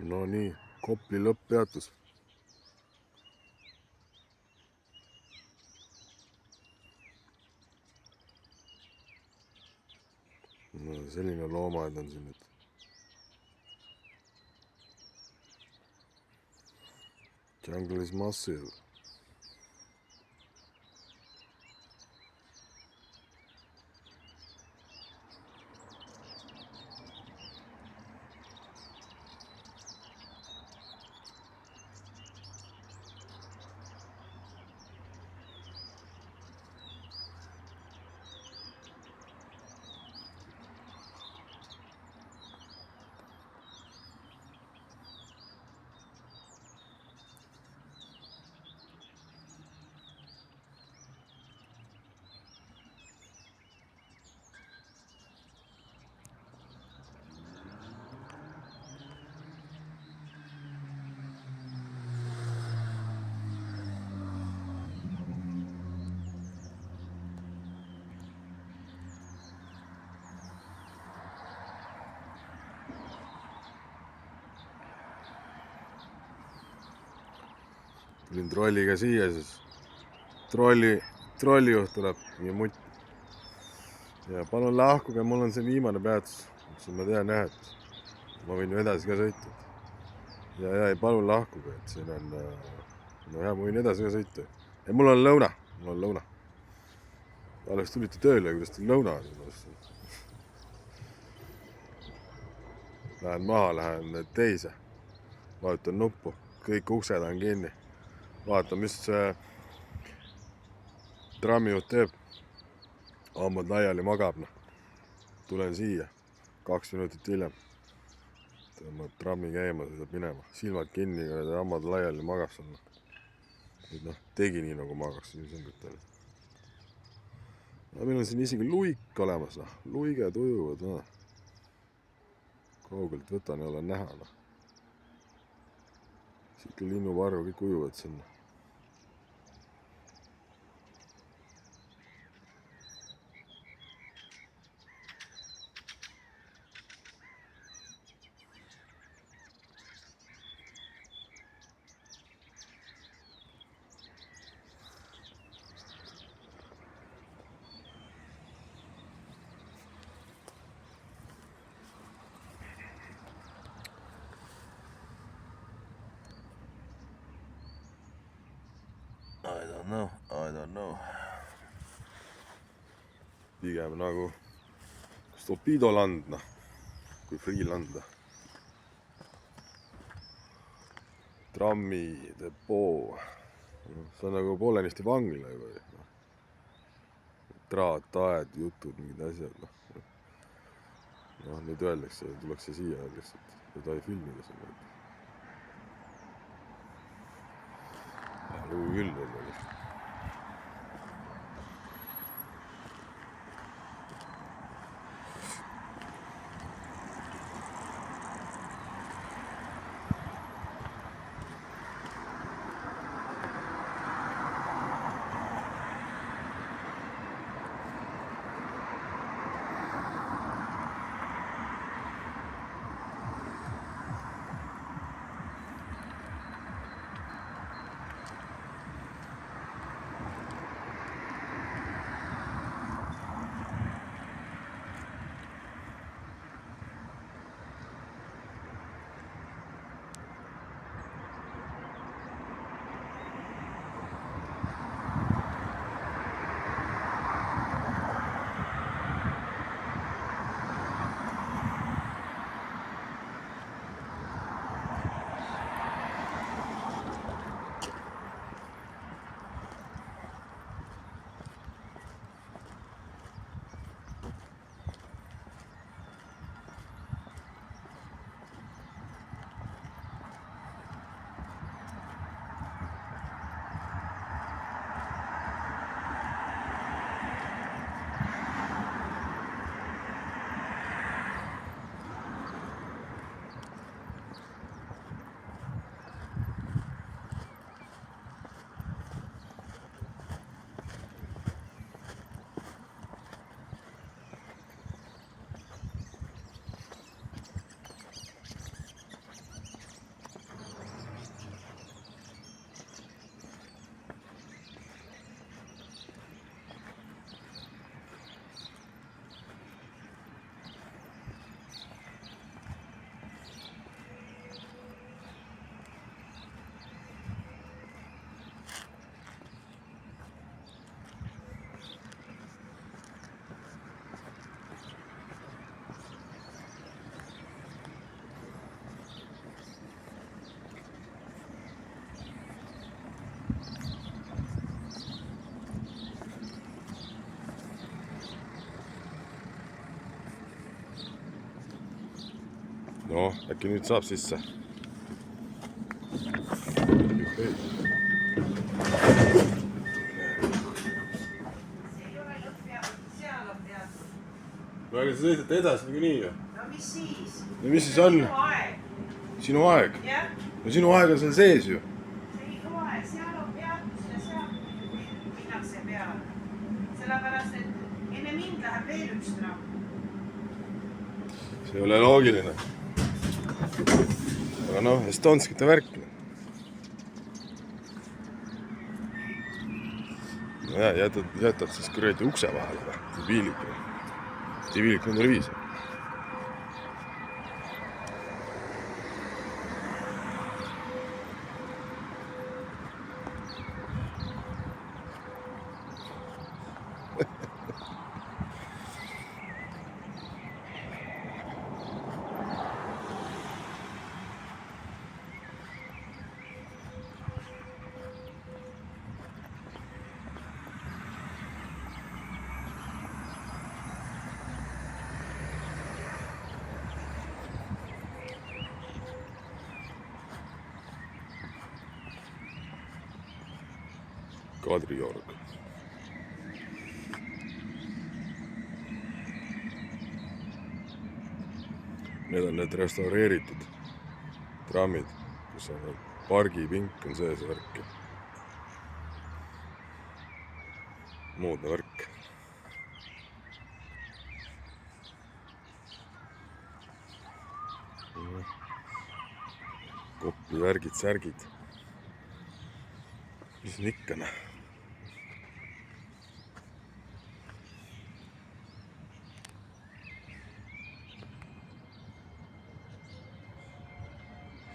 No nii, Kopli lõpppeatus. No selline loomaaed on siin nüüd. Jungle is massive. Tulin trolliga siia, siis trollijuht tuleb ja mutt. Ja palun lahkuge, mul on see viimane peatus. Ma tean jah, et ma võin ju edasi ka sõita. Ja ei, palun lahkuge, et siin on... No jah, ma võin edasi ka sõita. Ja mul on lõuna. Alles tulite tööle, kuidas teil lõuna on. Lähen maha, lähen teise. Vajutan nuppu, kõik uksed on kinni. Vaatan, mis see trammijuht teeb. Hammad laiali magab. Tulen siia 2 minutit hiljem. Tõmbab trammi käima, saab minema. Silmad kinni, hammad laiali magab seal. Tegi nii nagu magaks. Meil on siin isegi luik olemas. Luiged ujuvad. Kaugelt võtan ja olen näha. Siit linnuvarru kõik ujuvad sinna. I don't know. Pigem nagu Stopidoland, kui Freeland. Trammi, depoo. See on nagu poolenisti vangla juba. Traat, aed, jutud, mingid asjad. Nüüd öeldakse, tullakse siia öeldakse, et ei tohi filmida seda. Lugu küll veel. noh, äkki nüüd saab sisse. no aga sa sõidad edasi niikuinii ju. No mis siis? No mis siis on? Sinu aeg. No sinu aeg on seal sees ju. See ei loe, seal on peatus ja seal minnakse peale. Sellepärast, et enne mind läheb veel üks tramm. See ei ole loogiline. Aga noh, estonskite värk. No ja, jätad siis kuradi ukse vahele või? Debiilik number 5. Kadriorg. Need on need restaureeritud trammid, kus on pargipink on sees värk. Moodne värk. Kopli värgid, särgid. Mis on ikka, noh.